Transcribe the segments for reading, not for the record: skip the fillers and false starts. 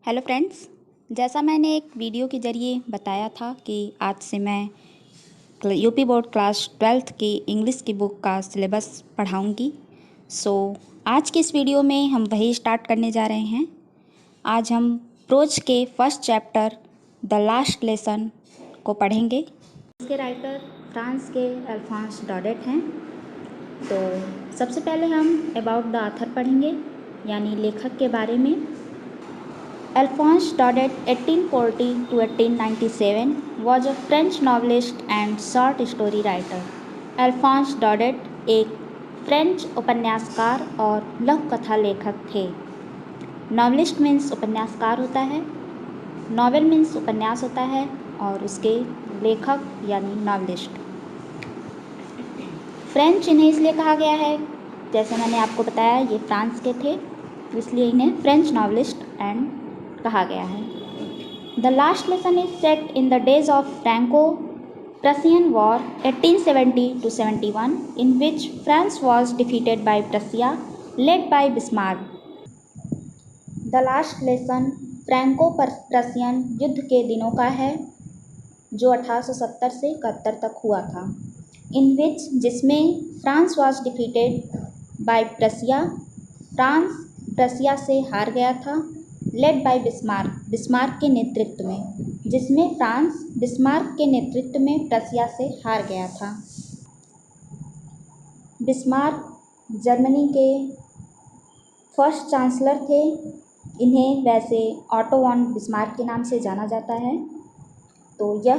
Hello friends, जैसा मैंने एक वीडियो के ज़रिए बताया था कि आज से मैं यूपी बोर्ड क्लास 12th की इंग्लिश की बुक का सिलेबस पढ़ाऊंगी। आज की इस वीडियो में हम वही स्टार्ट करने जा रहे हैं। आज हम प्रोज के first chapter the last lesson को पढ़ेंगे। इसके राइटर फ्रांस के अल्फोंस डॉडेट हैं। तो सबसे पहले हम अबाउट द ऑथर पढ़ेंगे, यानी लेखक के बारे में। Alphonse Daudet (1840 to 1897) was a French novelist and short story writer. Alphonse Daudet एक फ्रेंच उपन्यासकार और लघु कथा लेखक थे। नॉवलिस्ट मीन्स उपन्यासकार होता है, नॉवेल मीन्स उपन्यास होता है, और उसके लेखक यानी नॉवलिस्ट। फ्रेंच इन्हें इसलिए कहा गया है, जैसे मैंने आपको बताया ये फ्रांस के थे, इसलिए इन्हें फ्रेंच नॉवलिस्ट एंड कहा गया है। The last lesson is set in the days of Franco Prussian war 1870 to 71, in which France was defeated by Prussia led by Bismarck. The last lesson Franco Prussian युद्ध के दिनों का है, जो 1870 से 71 तक हुआ था। इन विच, जिसमें France was defeated by प्रसिया, France प्रसिया से हार गया था। लेड बाय बिस्मार्क, बिस्मार्क के नेतृत्व में, जिसमें फ्रांस बिस्मार्क के नेतृत्व में प्रसिया से हार गया था। बिस्मार्क जर्मनी के फर्स्ट चांसलर थे। इन्हें वैसे ऑटो वॉन बिस्मार्क के नाम से जाना जाता है। तो यह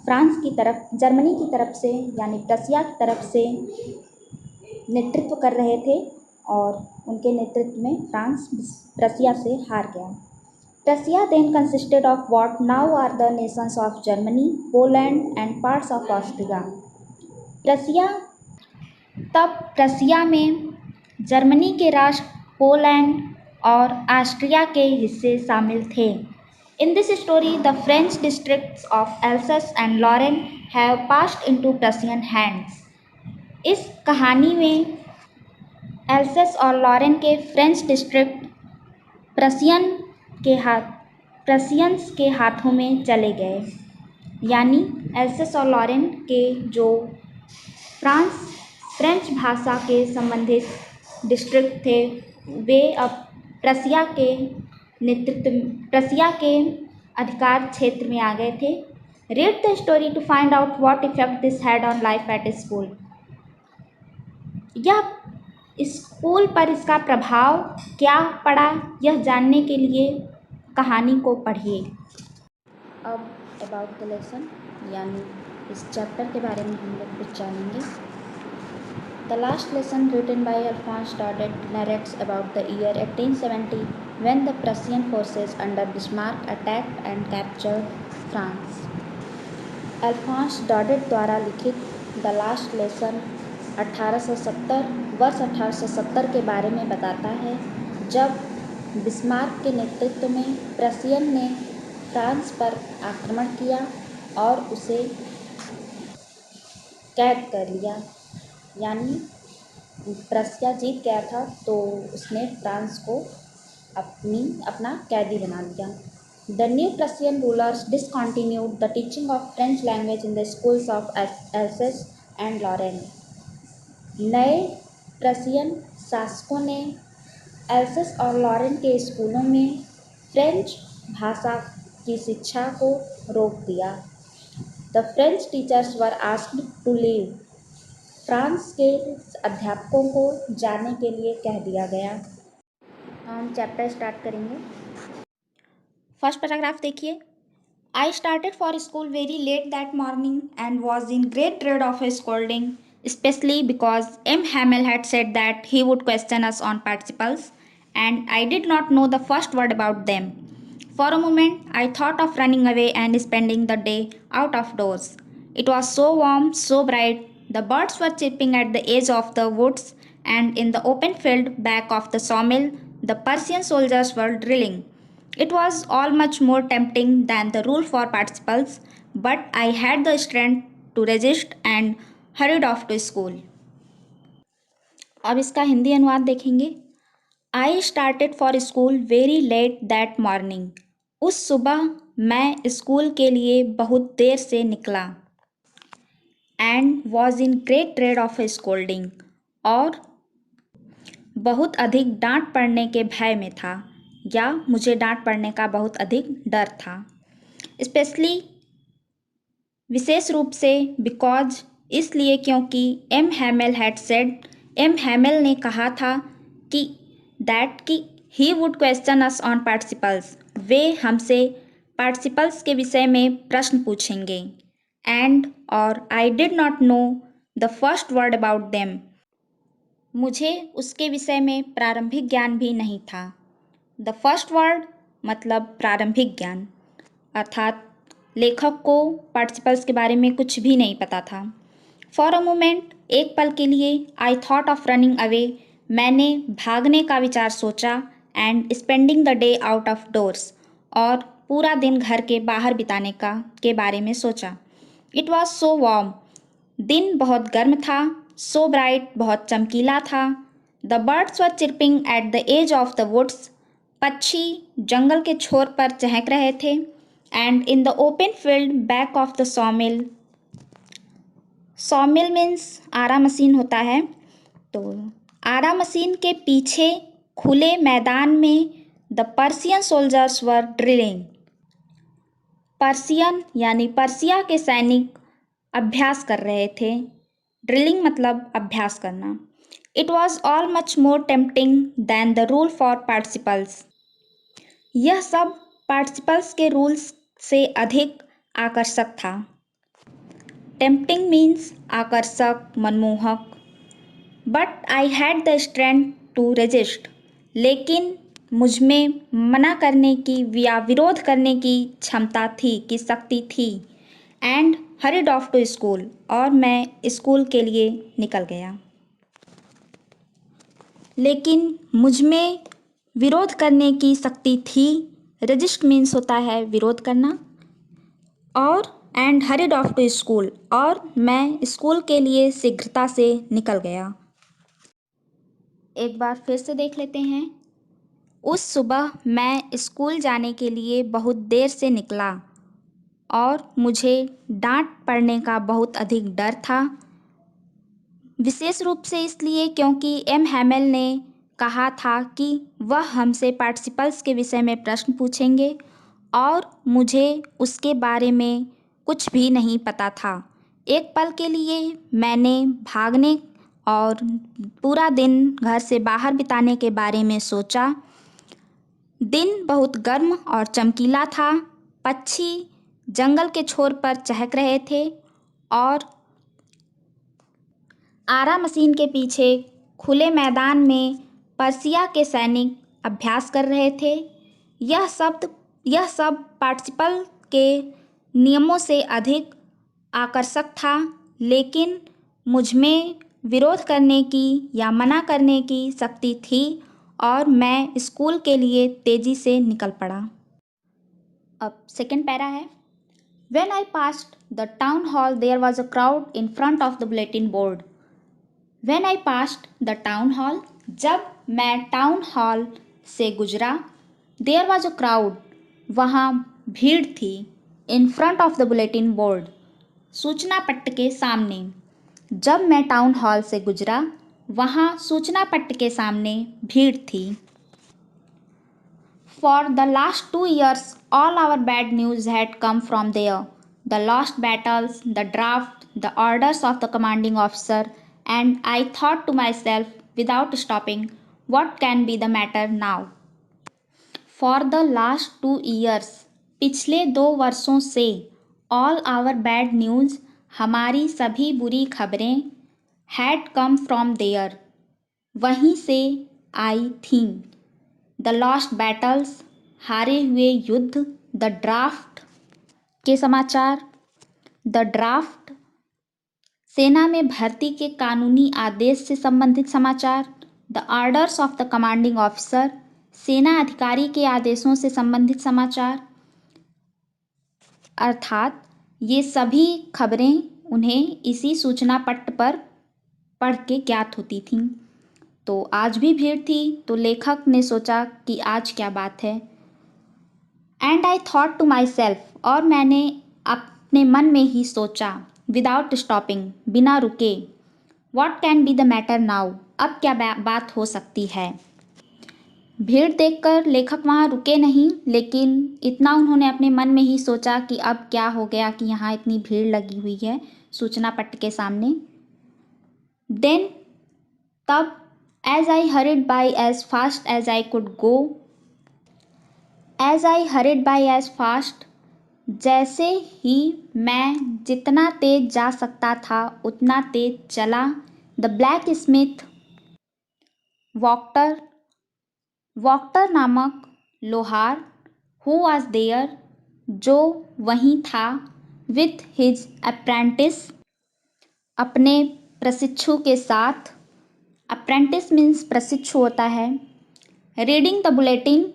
फ्रांस की तरफ, जर्मनी की तरफ से यानी प्रसिया की तरफ से नेतृत्व कर रहे थे, और उनके नेतृत्व में फ्रांस प्रसिया से हार गया। Prussia then consisted of what now are the nations of Germany, Poland and parts of Austria. Prussia में जर्मनी के राष्ट्र पोलैंड और ऑस्ट्रिया के हिस्से शामिल थे। In this story the French districts of Alsace and Lorraine have passed into Prussian hands. इस कहानी में एल्सस और लॉरेन के फ्रेंच डिस्ट्रिक्ट प्रसियंस के हाथों में चले गए, यानी एल्सस और लॉरेन के जो फ्रेंच भाषा के संबंधित डिस्ट्रिक्ट थे, वे अब प्रसिया के अधिकार क्षेत्र में आ गए थे। Read the story to find out what effect this had on life at school. यह स्कूल पर इसका प्रभाव क्या पड़ा, यह जानने के लिए कहानी को पढ़िए। अब अबाउट द लेसन, यानी इस चैप्टर के बारे में हम लोग कुछ जानेंगे। The last lesson written by Alphonse Daudet narrates about the year 1870 when the Prussian forces under Bismarck attacked and captured France. Alphonse Daudet द्वारा लिखित द लास्ट लेसन 1870 वर्ष 1870 के बारे में बताता है, जब बिस्मार्क के नेतृत्व में प्रसियन ने फ्रांस पर आक्रमण किया और उसे कैद कर लिया, यानी प्रसिया जीत गया था तो उसने फ्रांस को अपना कैदी बना लिया। The new Prussian rulers discontinued the teaching of French language in the schools of Alsace and Lorraine. नए प्रसियन शासकों ने एल्सस और लॉरेन के स्कूलों में फ्रेंच भाषा की शिक्षा को रोक दिया। The French teachers were asked to leave. France के अध्यापकों को जाने के लिए कह दिया गया। हम चैप्टर स्टार्ट करेंगे। फर्स्ट पैराग्राफ देखिए। I started for school very late that morning and was in great dread of a scolding, especially because M. Hamel had said that he would question us on participles, and I did not know the first word about them. For a moment, I thought of running away and spending the day out of doors. It was so warm, so bright, the birds were chirping at the edge of the woods, and in the open field back of the sawmill, the Persian soldiers were drilling. It was all much more tempting than the rule for participles, but I had the strength to resist and hurried off to school. अब इसका हिंदी अनुवाद देखेंगे। I started for school very let that morning. उस सुबह मैं school के लिए बहुत देर से निकला। And was in great dread of A scolding. और बहुत अधिक डांट पड़ने के भय में था, या मुझे डांट पड़ने का बहुत अधिक डर था। स्पेशली, विशेष रूप से, बिकॉज, इसलिए क्योंकि M Hamel had said, M Hamel ने कहा था कि दैट कि he would question us on participles, वे हमसे पार्टिसिपल्स के विषय में प्रश्न पूछेंगे। एंड और I did not know the first word about them, मुझे उसके विषय में प्रारंभिक ज्ञान भी नहीं था। द फर्स्ट वर्ड मतलब प्रारंभिक ज्ञान, अर्थात लेखक को पार्टिसिपल्स के बारे में कुछ भी नहीं पता था। फॉर अ मोमेंट, एक पल के लिए, I thought of running away, मैंने भागने का विचार सोचा। And spending the day out of doors, और पूरा दिन घर के बाहर बिताने के बारे में सोचा। इट वॉज सो वार्म, दिन बहुत गर्म था। सो ब्राइट, बहुत चमकीला था। The birds were chirping at the edge of the woods, पक्षी जंगल के छोर पर चहक रहे थे। And in the open field back of the sawmill, sawmill means आरा मशीन होता है, तो आरा मशीन के पीछे खुले मैदान में the Persian soldiers were drilling, Persian यानी पर्सिया के सैनिक अभ्यास कर रहे थे। ड्रिलिंग मतलब अभ्यास करना। It was all much more tempting than the rule for participles, यह सब पार्टिसिपल्स के रूल्स से अधिक आकर्षक था। टेम्पटिंग मीन्स आकर्षक, मनमोहक। But I had the strength to resist, लेकिन मुझ में मना करने की या विरोध करने की क्षमता थी, की शक्ति थी। And hurried off to school, और मैं स्कूल के लिए निकल गया। लेकिन मुझ में विरोध करने की शक्ति थी। रेजिस्ट मीन्स होता है विरोध करना। और and hurried off to school, और मैं स्कूल के लिए शीघ्रता से निकल गया। एक बार फिर से देख लेते हैं। उस सुबह मैं स्कूल जाने के लिए बहुत देर से निकला, और मुझे डांट पड़ने का बहुत अधिक डर था। विशेष रूप से इसलिए क्योंकि एम हैमेल ने कहा था कि वह हमसे पार्टिसिपल्स के विषय में प्रश्न पूछेंगे, और मुझे उसके बारे में कुछ भी नहीं पता था। एक पल के लिए मैंने भागने और पूरा दिन घर से बाहर बिताने के बारे में सोचा। दिन बहुत गर्म और चमकीला था। पक्षी जंगल के छोर पर चहक रहे थे, और आरा मशीन के पीछे खुले मैदान में पर्सिया के सैनिक अभ्यास कर रहे थे। यह सब पार्टिसिपल के नियमों से अधिक आकर्षक था, लेकिन मुझ में विरोध करने की या मना करने की शक्ति थी, और मैं स्कूल के लिए तेज़ी से निकल पड़ा। अब सेकेंड पैरा है। When I passed the town hall, there was a crowd in front of the bulletin board. When I passed the town hall, जब मैं टाउन हॉल से गुजरा, there was a crowd, वहाँ भीड़ थी, in front of the bulletin board, सूचना पट्ट के सामने। जब मैं टाउन हॉल से गुजरा, वहाँ सूचना पट्ट के सामने भीड़ थी। For the last 2 years, all our bad news had come from there. The lost battles, the draft, the orders of the commanding officer, and I thought to myself, without stopping, what can be the matter now? For the last 2 years, पिछले 2 वर्षों से, all our bad news, हमारी सभी बुरी खबरें, had come from there, वहीं से आई थीं। द लॉस्ट बैटल्स, हारे हुए युद्ध। द ड्राफ्ट, के समाचार। द ड्राफ्ट, सेना में भर्ती के कानूनी आदेश से संबंधित समाचार। The orders of the commanding officer, सेना अधिकारी के आदेशों से संबंधित समाचार। अर्थात ये सभी खबरें उन्हें इसी सूचना पट्ट पर पढ़ के ज्ञात होती थीं। तो आज भी भीड़ थी, तो लेखक ने सोचा कि आज क्या बात है। And I thought to myself, और मैंने अपने मन में ही सोचा, विदाउट स्टॉपिंग, बिना रुके, what can be the matter now, अब क्या बात हो सकती है। भीड़ देखकर लेखक वहाँ रुके नहीं, लेकिन इतना उन्होंने अपने मन में ही सोचा कि अब क्या हो गया कि यहाँ इतनी भीड़ लगी हुई है सूचना पट्ट के सामने। देन तब as I hurried by as fast as I could go, as I hurried by as fast, जैसे ही मैं जितना तेज जा सकता था उतना तेज चला। द ब्लैक स्मिथ वॉक्टर, वॉक्टर नामक लोहार, हु वॉज देयर, जो वहीं था, विथ हिज अप्रेंटिस, अपने प्रशिक्षु के साथ। अप्रेंटिस मीन्स प्रशिक्षु होता है। रीडिंग द बुलेटिन,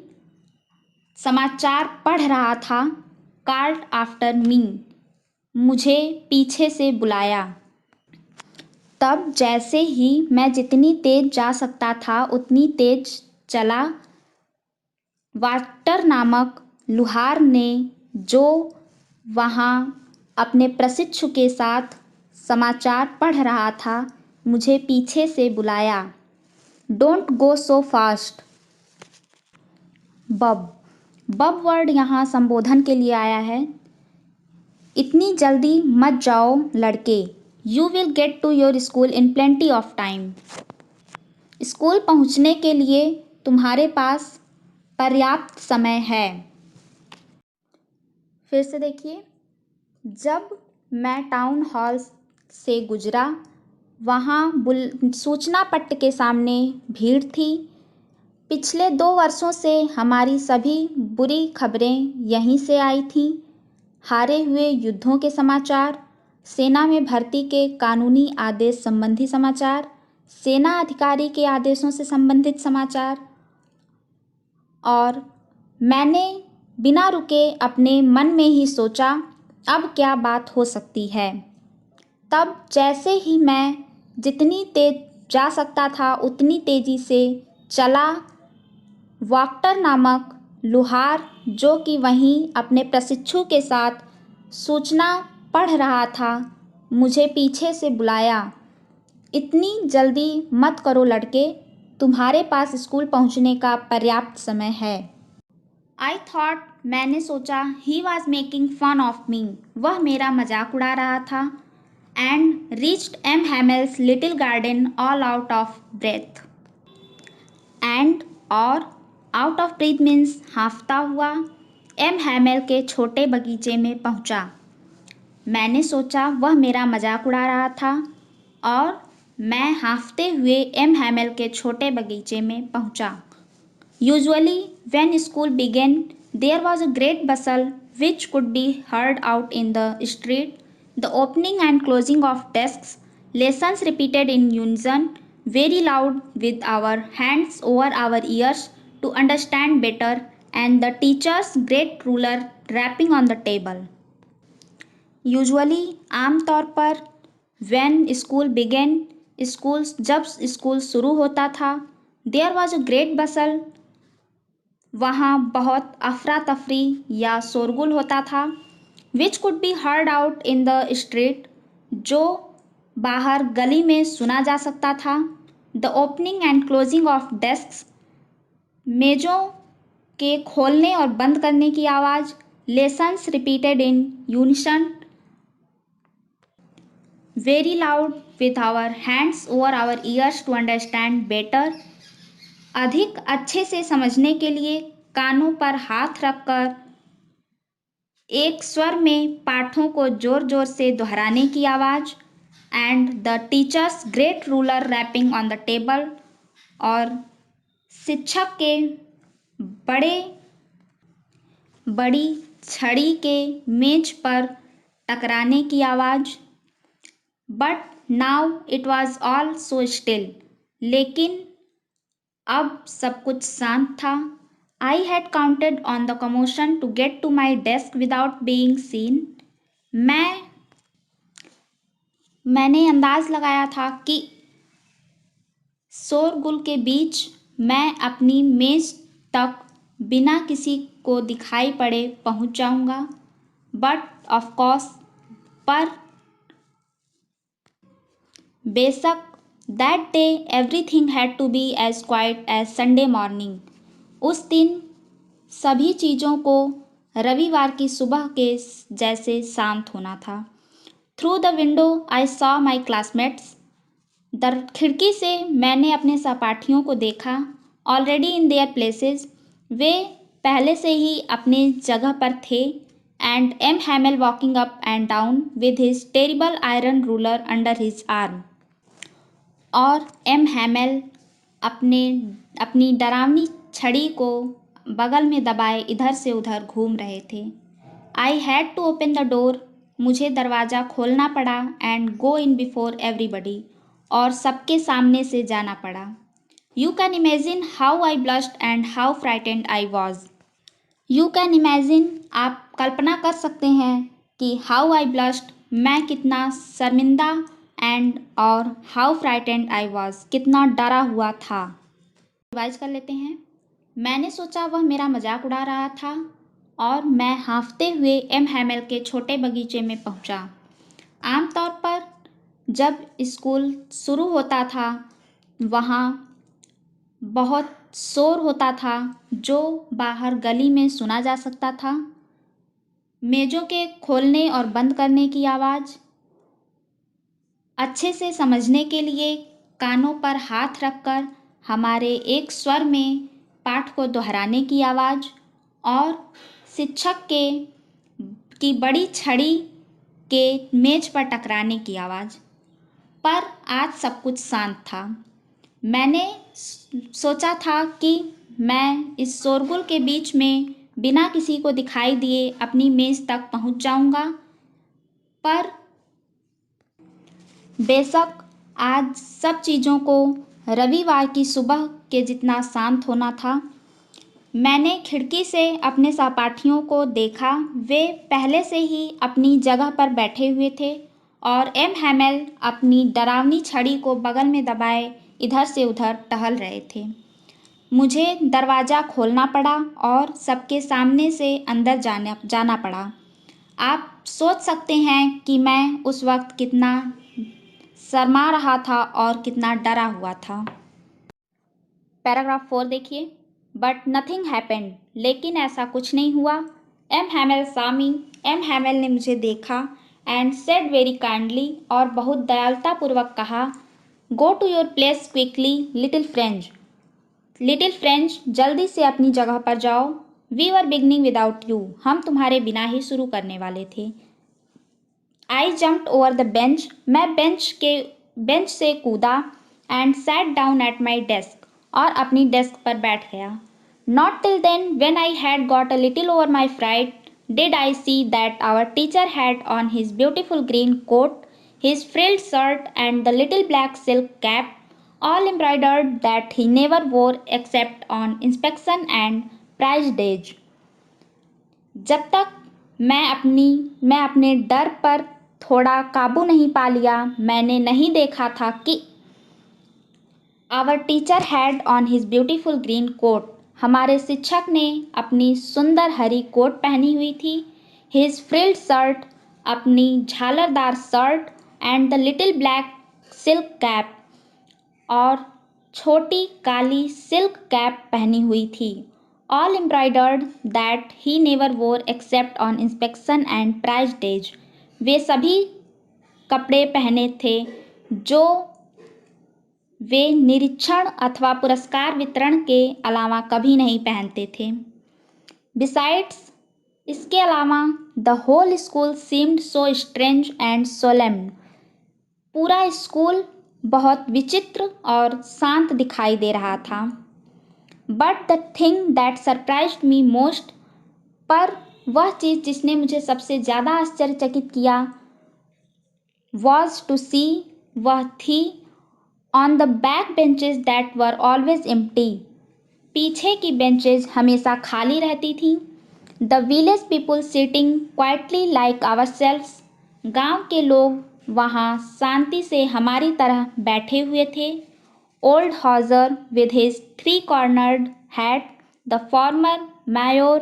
समाचार पढ़ रहा था। कॉल्ड आफ्टर मी, मुझे पीछे से बुलाया। तब जैसे ही मैं जितनी तेज जा सकता था उतनी तेज चला। वाटर नामक लुहार ने, जो वहाँ अपने प्रशिक्षु के साथ समाचार पढ़ रहा था, मुझे पीछे से बुलाया। डोंट गो सो फास्ट, बब, बब वर्ड यहाँ संबोधन के लिए आया है। इतनी जल्दी मत जाओ लड़के। You will get to your school in plenty of time, school पहुँचने के लिए तुम्हारे पास पर्याप्त समय है। फिर से देखिए, जब मैं टाउन हॉल से गुजरा, वहाँ सूचना पट्ट के सामने भीड़ थी। पिछले 2 वर्षों से हमारी सभी बुरी खबरें यहीं से आई थीं। हारे हुए युद्धों के समाचार, सेना में भर्ती के कानूनी आदेश संबंधी समाचार, सेना अधिकारी के आदेशों से संबंधित समाचार। और मैंने बिना रुके अपने मन में ही सोचा, अब क्या बात हो सकती है। तब जैसे ही मैं जितनी तेज जा सकता था उतनी तेज़ी से चला। वॉक्टर नामक लुहार, जो कि वहीं अपने प्रशिक्षु के साथ सूचना पढ़ रहा था, मुझे पीछे से बुलाया। इतनी जल्दी मत करो लड़के, तुम्हारे पास स्कूल पहुंचने का पर्याप्त समय है। आई थॉट, मैंने सोचा, he was making fun of me, वह मेरा मजाक उड़ा रहा था। And reached M Hamel's little garden all out of breath, and और आउट ऑफ ब्रीथ मीन्स हांफता हुआ, एम हैमेल के छोटे बगीचे में पहुंचा। मैंने सोचा वह मेरा मजाक उड़ा रहा था और मैं हांफते हुए एम हैमेल के छोटे बगीचे में पहुंचा। Usually when school began, there was a great bustle which could be heard out in the street, the opening and closing of desks, lessons repeated in unison, very loud with our hands over our ears to understand better, and the teacher's great ruler rapping on the table. Usually आमतौर पर, when school began, जब school शुरू होता था, there was a great bustle, वहाँ बहुत अफरा तफरी या शोरगुल होता था। Which could be heard out in the street, जो बाहर गली में सुना जा सकता था। The opening and closing of desks, मेज़ों के खोलने और बंद करने की आवाज़। Lessons repeated in unison, very loud with our hands over our years to understand better, अधिक अच्छे से समझने के लिए कानों पर हाथ रखकर एक स्वर में पाठों को जोर जोर से दोहराने की आवाज़। And the teacher's great ruler rapping on the table, और शिक्षक के बड़ी छड़ी के मेज पर टकराने की आवाज़। But now it was all so still, लेकिन अब सब कुछ शांत था। I had counted on the commotion to get to my desk without being seen, मैंने अंदाज लगाया था कि शोरगुल के बीच मैं अपनी मेज तक बिना किसी को दिखाई पड़े पहुंच जाऊंगा। बट ऑफ कोर्स, पर बेशक, that day everything had to be as quiet as Sunday morning. उस दिन सभी चीज़ों को रविवार की सुबह के जैसे शांत होना था। Through the window I saw my classmates. खिड़की से मैंने अपने सहपाठियों को देखा। ऑलरेडी इन देयर प्लेसेस, वे पहले से ही अपने जगह पर थे। And M Hamel walking up and down with his terrible iron ruler under his arm. और एम हैमेल अपनी डरावनी छड़ी को बगल में दबाए इधर से उधर घूम रहे थे। I had to open the door. मुझे दरवाज़ा खोलना पड़ा and go in before everybody. और सबके सामने से जाना पड़ा। You can imagine how I blushed and how frightened I was. You can imagine, आप कल्पना कर सकते हैं कि हाउ आई ब्लश्ड, मैं कितना शर्मिंदा, एंड और हाउ फ्राइटेंड आई वॉज, कितना डरा हुआ था। रिवाइज कर लेते हैं। मैंने सोचा वह मेरा मजाक उड़ा रहा था और मैं हाँफते हुए एम हैमेल के छोटे बगीचे में पहुंचा। आमतौर पर जब स्कूल शुरू होता था वहाँ बहुत शोर होता था जो बाहर गली में सुना जा सकता था। मेज़ों के खोलने और बंद करने की आवाज़, अच्छे से समझने के लिए कानों पर हाथ रखकर हमारे एक स्वर में पाठ को दोहराने की आवाज़, और शिक्षक की बड़ी छड़ी के मेज पर टकराने की आवाज़। पर आज सब कुछ शांत था। मैंने सोचा था कि मैं इस शोरगुल के बीच में बिना किसी को दिखाई दिए अपनी मेज़ तक पहुंच जाऊंगा। पर बेशक आज सब चीज़ों को रविवार की सुबह के जितना शांत होना था। मैंने खिड़की से अपने सहपाठियों को देखा। वे पहले से ही अपनी जगह पर बैठे हुए थे और एम हैमेल अपनी डरावनी छड़ी को बगल में दबाए इधर से उधर टहल रहे थे। मुझे दरवाज़ा खोलना पड़ा और सबके सामने से अंदर जाना पड़ा। आप सोच सकते हैं कि मैं उस वक्त कितना शर्मा रहा था और कितना डरा हुआ था। पैराग्राफ 4 देखिए। बट नथिंग हैपेंड, लेकिन ऐसा कुछ नहीं हुआ। M Hamel saw me, M Hamel ने मुझे देखा एंड सेड वेरी काइंडली, और बहुत दयालुतापूर्वक कहा, go to your place quickly little French. Little French, जल्दी से अपनी जगह पर जाओ। We were beginning without you, हम तुम्हारे बिना ही शुरू करने वाले थे। I jumped over the bench, मैं बेंच से कूदा। And sat down at my desk, और अपनी डेस्क पर बैठ गया। Not till then, when I had got a little over my fright, did I see that our teacher had on his beautiful green coat, his frilled shirt and the little black silk cap, all embroidered, that he never wore except on inspection and prize days. जब तक मैं अपने डर पर थोड़ा काबू नहीं पा लिया, मैंने नहीं देखा था कि our teacher had on his beautiful green coat, हमारे शिक्षक ने अपनी सुंदर हरी कोट पहनी हुई थी। हिज फ्रिल्ड शर्ट, अपनी झालरदार shirt, and the little black silk cap, और छोटी काली सिल्क कैप पहनी हुई थी। All embroidered, that he never wore except on inspection and prize days, वे सभी कपड़े पहने थे जो वे निरीक्षण अथवा पुरस्कार वितरण के अलावा कभी नहीं पहनते थे। बिसाइड्स, इसके अलावा, the whole school seemed so strange and solemn, पूरा स्कूल बहुत विचित्र और शांत दिखाई दे रहा था। But the thing that surprised me most, पर वह चीज़ जिसने मुझे सबसे ज़्यादा आश्चर्यचकित किया, वॉज टू सी, वह थी, on the back benches that were always empty, पीछे की बेंचेज हमेशा खाली रहती थी। The village people sitting quietly like ourselves, गाँव के लोग वहाँ शांति से हमारी तरह बैठे हुए थे। old Hauser with his three-cornered hat, the former mayor,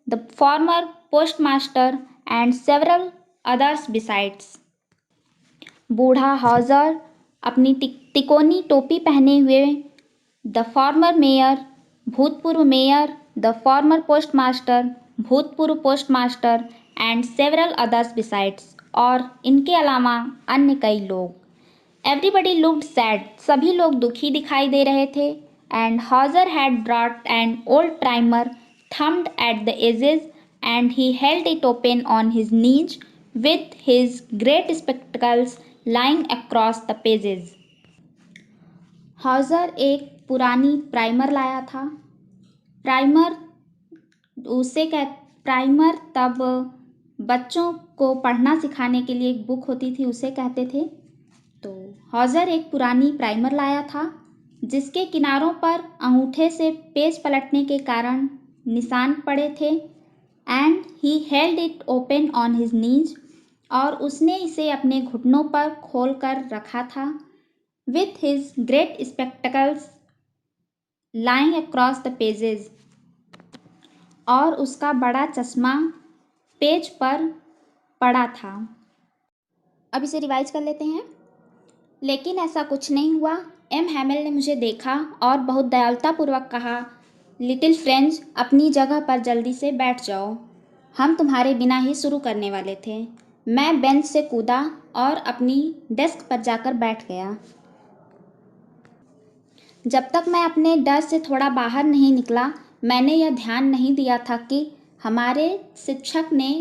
the former postmaster, and several others besides. बूढ़ा हॉजर अपनी तिकोनी टोपी पहने हुए, द फॉर्मर मेयर भूतपूर्व मेयर, द फॉर्मर पोस्टमास्टर भूतपूर्व postmaster, and several others besides, और इनके अलावा अन्य कई लोग. एवरीबडी लुक्ड सैड, सभी लोग दुखी दिखाई दे रहे थे. And Hauser had brought an old primer thumbed at the edges and he held it open on his knees with his great spectacles lying across the pages. Hauser एक पुरानी primer लाया था. प्राइमर प्राइमर तब बच्चों को पढ़ना सिखाने के लिए एक बुक होती थी, उसे कहते थे. तो हॉजर एक पुरानी प्राइमर लाया था जिसके किनारों पर अंगूठे से पेज पलटने के कारण निशान पड़े थे. And he held it open on his नीज, और उसने इसे अपने घुटनों पर खोल कर रखा था. With his great spectacles lying across the pages, और उसका बड़ा चश्मा पेज पर पड़ा था. अब इसे रिवाइज कर लेते हैं. लेकिन ऐसा कुछ नहीं हुआ. एम हैमिल ने मुझे देखा और बहुत दयालुतापूर्वक कहा, लिटिल फ्रेंच, अपनी जगह पर जल्दी से बैठ जाओ, हम तुम्हारे बिना ही शुरू करने वाले थे. मैं बेंच से कूदा और अपनी डेस्क पर जाकर बैठ गया. जब तक मैं अपने डर से थोड़ा बाहर नहीं निकला, मैंने यह ध्यान नहीं दिया था कि हमारे शिक्षक ने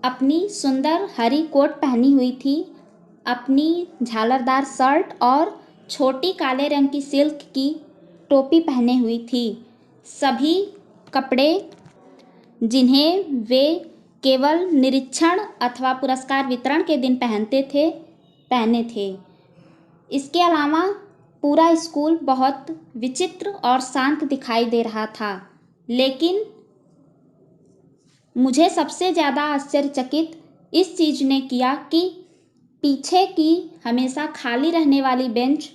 अपनी सुंदर हरी कोट पहनी हुई थी, अपनी झालरदार शर्ट और छोटी काले रंग की सिल्क की टोपी पहने हुई थी. सभी कपड़े जिन्हें वे केवल निरीक्षण अथवा पुरस्कार वितरण के दिन पहने थे. इसके अलावा पूरा स्कूल बहुत विचित्र और शांत दिखाई दे रहा था. लेकिन मुझे सबसे ज़्यादा आश्चर्यचकित इस चीज़ ने किया कि पीछे की हमेशा खाली रहने वाली बेंच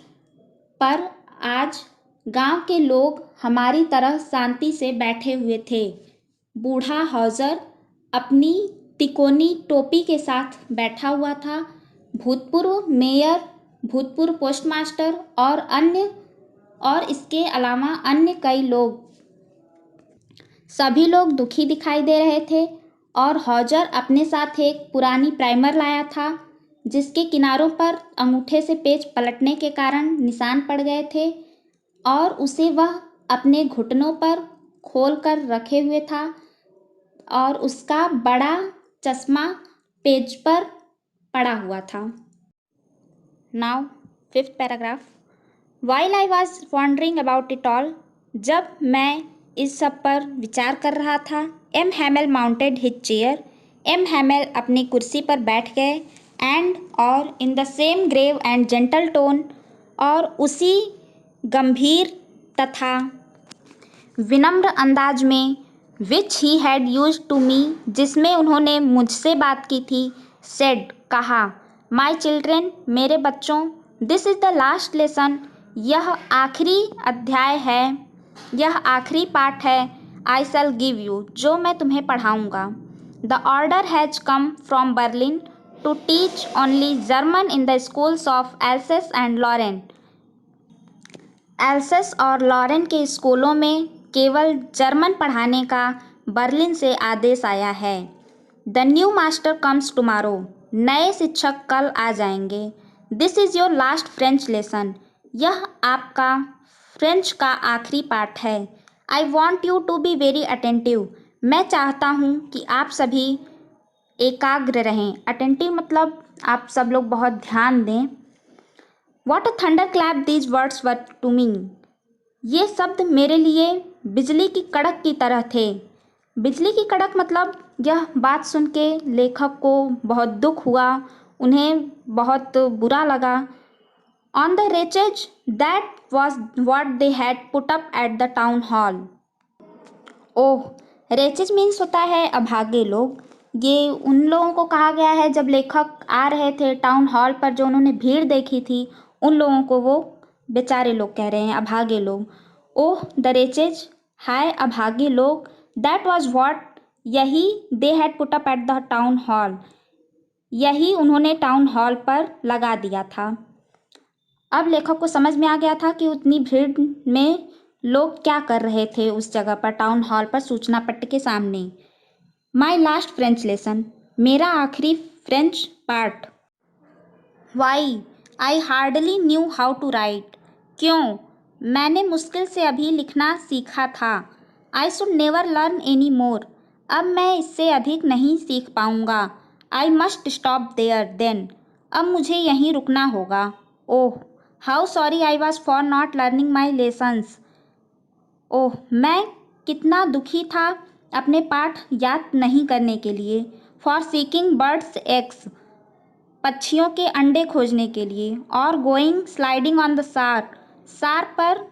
पर आज गांव के लोग हमारी तरह शांति से बैठे हुए थे. बूढ़ा हॉजर अपनी तिकोनी टोपी के साथ बैठा हुआ था. भूतपूर्व मेयर, भूतपूर्व पोस्टमास्टर और इसके अलावा अन्य कई लोग, सभी लोग दुखी दिखाई दे रहे थे. और हॉजर अपने साथ एक पुरानी प्राइमर लाया था जिसके किनारों पर अंगूठे से पेज पलटने के कारण निशान पड़ गए थे, और उसे वह अपने घुटनों पर खोल कर रखे हुए था, और उसका बड़ा चश्मा पेज पर पड़ा हुआ था. Now 5th paragraph. While I was wondering about it all, जब मैं इस सब पर विचार कर रहा था, M Hamel mounted his chair, M Hamel अपनी कुर्सी पर बैठ गए. एंड और in the same grave and gentle tone, और उसी गंभीर तथा विनम्र अंदाज में, which he had use to me, जिसमें उन्होंने मुझसे बात की थी, सेड, कहा, माई चिल्ड्रेन, मेरे बच्चों, this is the last lesson, यह आखिरी अध्याय है, यह आखिरी पाठ है, आई शैल गिव यू, जो मैं तुम्हें पढ़ाऊँगा. The order has come from Berlin to teach only German in the schools of Alsace and Lorraine. Alsace और लॉरेन के स्कूलों में केवल जर्मन पढ़ाने का बर्लिन से आदेश आया है. The new master comes tomorrow, नए शिक्षक कल आ जाएंगे. This is your last French lesson, यह आपका फ्रेंच का आखिरी पाठ है. I want you to be very attentive, मैं चाहता हूँ कि आप सभी एकाग्र रहें. अटेंटिव मतलब आप सब लोग बहुत ध्यान दें. What a thunderclap these words were to me, ये शब्द मेरे लिए बिजली की कड़क की तरह थे. बिजली की कड़क मतलब यह बात सुन के लेखक को बहुत दुख हुआ, उन्हें बहुत बुरा लगा. On the wretches that was what they had put up at the town hall. Oh, wretches means होता है अभागे लोग. ये उन लोगों को कहा गया है जब लेखक आ रहे थे टाउन हॉल पर, जो उन्होंने भीड़ देखी थी, उन लोगों को वो बेचारे लोग कह रहे हैं, अभागे लोग। ओह द रिचेज, हाय अभागे लोग। दैट वॉज वॉट, यही दे had put up at the town hall, यही उन्होंने टाउन हॉल पर लगा दिया था। अब लेखक को समझ में आ गया था कि उतनी भीड़ में लोग क्या कर रहे थे उस जगह पर, टाउन हॉल पर, सूचना पट्ट के सामने। माई लास्ट फ्रेंच लेसन, मेरा आखिरी French part. Why, I hardly knew how to write, क्यों, मैंने मुश्किल से अभी लिखना सीखा था। I should never learn any more, अब मैं इससे अधिक नहीं सीख पाऊंगा। I must stop there then, अब मुझे यहीं रुकना होगा। Oh how sorry I was for not learning my lessons, oh मैं कितना दुखी था अपने पाठ याद नहीं करने के लिए। फॉर सीकिंग बर्ड्स एग्स, पक्षियों के अंडे खोजने के लिए। और गोइंग स्लाइडिंग ऑन द सार, सार पर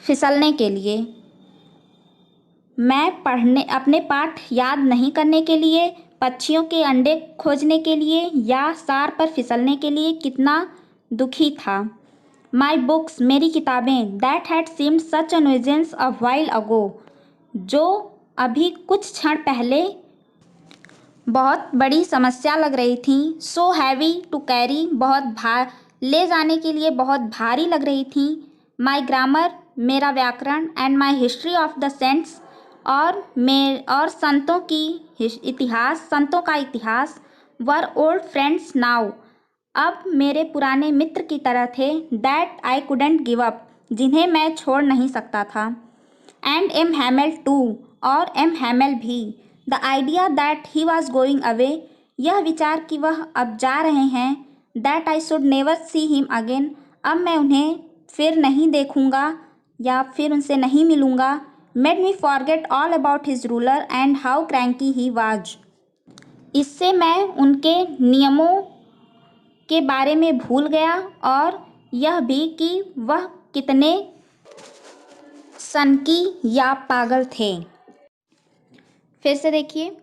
फिसलने के लिए। मैं पढ़ने अपने पाठ याद नहीं करने के लिए, पक्षियों के अंडे खोजने के लिए या सार पर फिसलने के लिए कितना दुखी था। माई बुक्स, मेरी किताबें। That had seemed such a nuisance a while ago, जो अभी कुछ क्षण पहले बहुत बड़ी समस्या लग रही थी। सो हैवी टू कैरी, बहुत ले जाने के लिए बहुत भारी लग रही थी। माई ग्रामर, मेरा व्याकरण। And my history of the saints, और संतों की इतिहास, संतों का इतिहास। वर ओल्ड फ्रेंड्स नाउ, अब मेरे पुराने मित्र की तरह थे। That I couldn't give up, जिन्हें मैं छोड़ नहीं सकता था। एंड एम हैमेल टू, और एम हैमेल भी। The idea that he was going away, यह विचार कि वह अब जा रहे हैं। That I should never see him again, अब मैं उन्हें फिर नहीं देखूंगा या फिर उनसे नहीं मिलूंगा। Made me forget all about his ruler and how cranky he was, इससे मैं उनके नियमों के बारे में भूल गया और यह भी कि वह कितने सनकी या पागल थे। फिर से देखिए,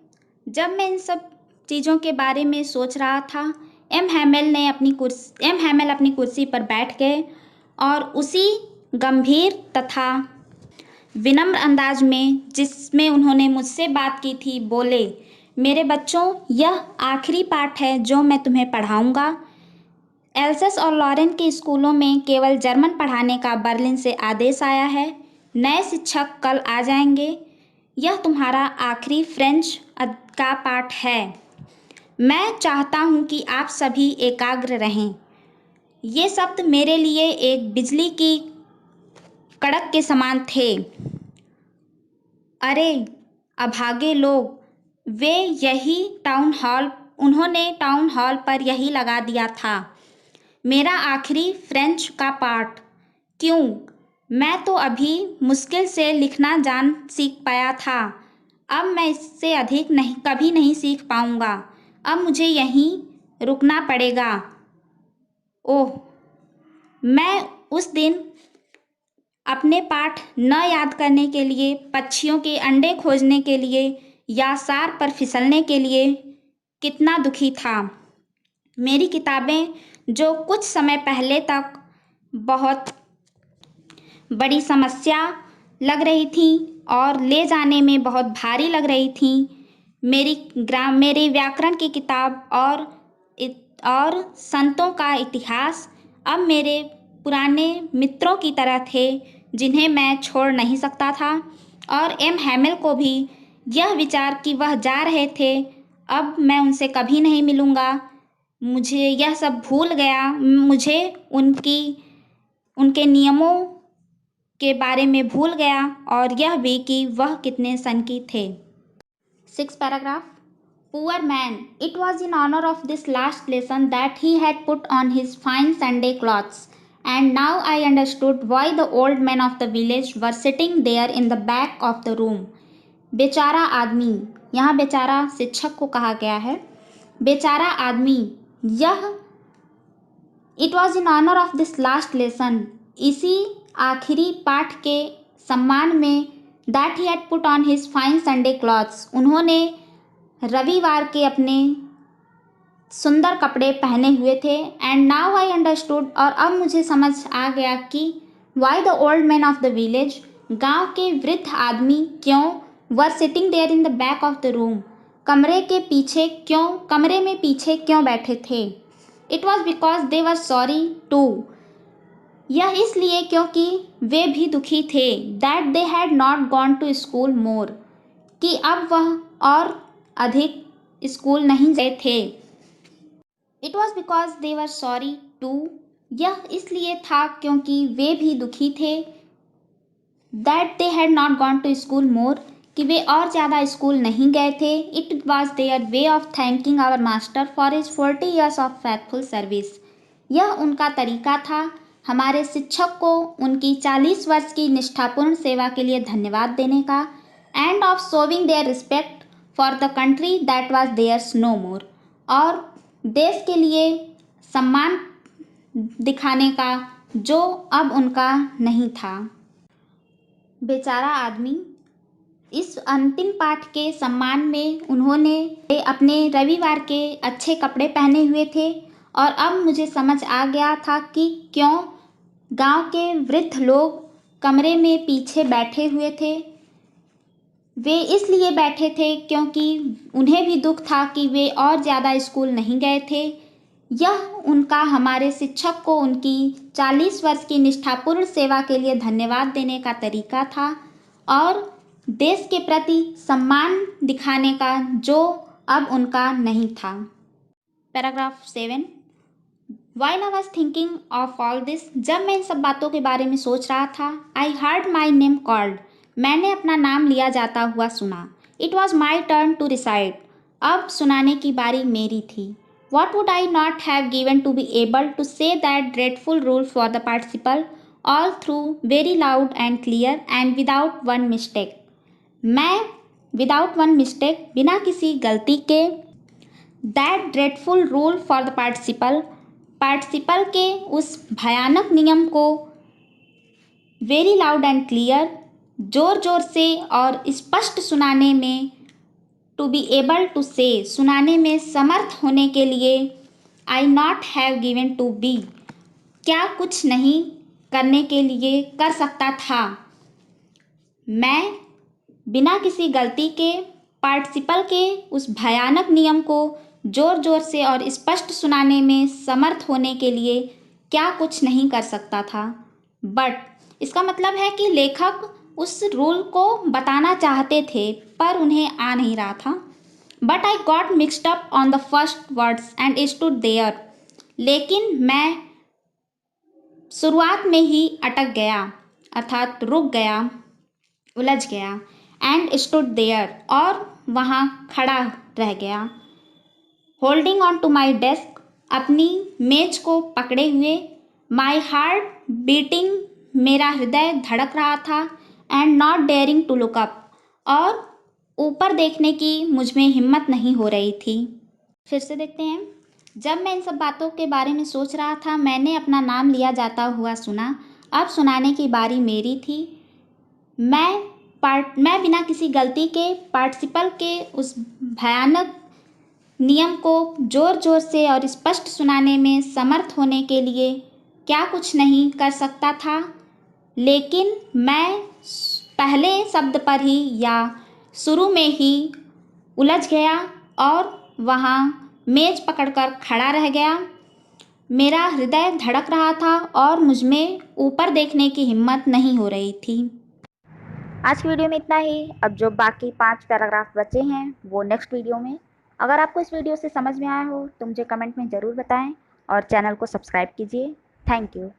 जब मैं इन सब चीज़ों के बारे में सोच रहा था, एम हैमेल अपनी कुर्सी पर बैठ गए और उसी गंभीर तथा विनम्र अंदाज में जिसमें उन्होंने मुझसे बात की थी बोले, मेरे बच्चों, यह आखिरी पाठ है जो मैं तुम्हें पढ़ाऊंगा। एल्सेस और लॉरेन के स्कूलों में केवल जर्मन पढ़ाने का बर्लिन से आदेश आया है। नए शिक्षक कल आ जाएंगे। यह तुम्हारा आखिरी फ्रेंच का पाठ है। मैं चाहता हूँ कि आप सभी एकाग्र रहें। ये शब्द मेरे लिए एक बिजली की कड़क के समान थे। अरे अभागे लोग, उन्होंने टाउन हॉल पर यही लगा दिया था, मेरा आखिरी फ्रेंच का पाठ। क्यों, मैं तो अभी मुश्किल से लिखना सीख पाया था, अब मैं इससे अधिक कभी नहीं सीख पाऊंगा, अब मुझे यहीं रुकना पड़ेगा। ओह, मैं उस दिन अपने पाठ न याद करने के लिए, पक्षियों के अंडे खोजने के लिए या सार पर फिसलने के लिए कितना दुखी था। मेरी किताबें जो कुछ समय पहले तक बहुत बड़ी समस्या लग रही थी और ले जाने में बहुत भारी लग रही थी, मेरी व्याकरण की किताब और संतों का इतिहास अब मेरे पुराने मित्रों की तरह थे जिन्हें मैं छोड़ नहीं सकता था। और एम हैमेल को भी यह विचार कि वह जा रहे थे, अब मैं उनसे कभी नहीं मिलूँगा, मुझे यह सब भूल गया, मुझे उनके नियमों के बारे में भूल गया और यह भी कि वह कितने सनकी थे। 6th paragraph. Poor man, it was in honor of this last lesson that he had put on his fine Sunday clothes, and now I understood why the old men of the village were sitting there in the back of the room. बेचारा आदमी, यहाँ बेचारा शिक्षक को कहा गया है। बेचारा आदमी, यह it was in honour of this last lesson, इसी आखिरी पाठ के सम्मान में, that he had put on his fine Sunday clothes, उन्होंने रविवार के अपने सुंदर कपड़े पहने हुए थे। एंड नाउ आई अंडरस्टूड, और अब मुझे समझ आ गया कि why the old man of the village, गांव के वृद्ध आदमी क्यों, were sitting there in the back of the room, कमरे में पीछे क्यों बैठे थे। It was because they were sorry too, यह इसलिए क्योंकि वे भी दुखी थे। That they had not gone to school more, कि अब वह और अधिक स्कूल नहीं गए थे। It was because they were sorry too, यह इसलिए था क्योंकि वे भी दुखी थे। That they had not gone to school more, कि वे और ज़्यादा स्कूल नहीं गए थे। It was their way of thanking our master for his 40 years of faithful service, यह उनका तरीका था हमारे शिक्षक को उनकी 40 वर्ष की निष्ठापूर्ण सेवा के लिए धन्यवाद देने का। And of showing their respect for the country that was theirs no more, और देश के लिए सम्मान दिखाने का जो अब उनका नहीं था। बेचारा आदमी, इस अंतिम पाठ के सम्मान में उन्होंने अपने रविवार के अच्छे कपड़े पहने हुए थे। और अब मुझे समझ आ गया था कि क्यों गांव के वृद्ध लोग कमरे में पीछे बैठे हुए थे। वे इसलिए बैठे थे क्योंकि उन्हें भी दुख था कि वे और ज़्यादा स्कूल नहीं गए थे। यह उनका हमारे शिक्षक को उनकी 40 वर्ष की निष्ठापूर्ण सेवा के लिए धन्यवाद देने का तरीका था और देश के प्रति सम्मान दिखाने का जो अब उनका नहीं था। Paragraph 7। While I was thinking of all this, जब मैं इन सब बातों के बारे में सोच रहा था, I heard my name called, मैंने अपना नाम लिया जाता हुआ सुना। It was my turn to recite, अब सुनाने की बारी मेरी थी। What would I not have given to be able to say that dreadful rule for the participle all through very loud and clear and without one mistake, मैं without one mistake, बिना किसी गलती के, that dreadful rule for the participle के उस भयानक नियम को, वेरी लाउड एंड क्लियर, जोर जोर से और स्पष्ट सुनाने में, टू बी एबल टू से, सुनाने में समर्थ होने के लिए, I not have given to be, क्या कुछ नहीं करने के लिए कर सकता था, मैं बिना किसी गलती के पार्टिसिपल के उस भयानक नियम को जोर जोर से और स्पष्ट सुनाने में समर्थ होने के लिए क्या कुछ नहीं कर सकता था। बट इसका मतलब है कि लेखक उस रूल को बताना चाहते थे पर उन्हें आ नहीं रहा था। But I got mixed up on the first words and stood there, लेकिन मैं शुरुआत में ही अटक गया अर्थात रुक गया, उलझ गया। एंड स्टूड देयर, और वहाँ खड़ा रह गया। Holding on to my desk, अपनी मेज को पकड़े हुए। माई हार्ट बीटिंग, मेरा हृदय धड़क रहा था। And not daring to look up, और ऊपर देखने की मुझ में हिम्मत नहीं हो रही थी। फिर से देखते हैं। जब मैं इन सब बातों के बारे में सोच रहा था, मैंने अपना नाम लिया जाता हुआ सुना, अब सुनाने की बारी मेरी थी। मैं बिना किसी गलती के पार्टिसिपल के उस भयानक नियम को जोर जोर से और स्पष्ट सुनाने में समर्थ होने के लिए क्या कुछ नहीं कर सकता था, लेकिन मैं पहले शब्द पर ही या शुरू में ही उलझ गया और वहाँ मेज पकड़कर खड़ा रह गया। मेरा हृदय धड़क रहा था और मुझ में ऊपर देखने की हिम्मत नहीं हो रही थी। आज की वीडियो में इतना ही। अब जो बाकी 5 पैराग्राफ बचे हैं वो नेक्स्ट वीडियो में। अगर आपको इस वीडियो से समझ में आया हो तो मुझे कमेंट में ज़रूर बताएं और चैनल को सब्सक्राइब कीजिए। Thank you.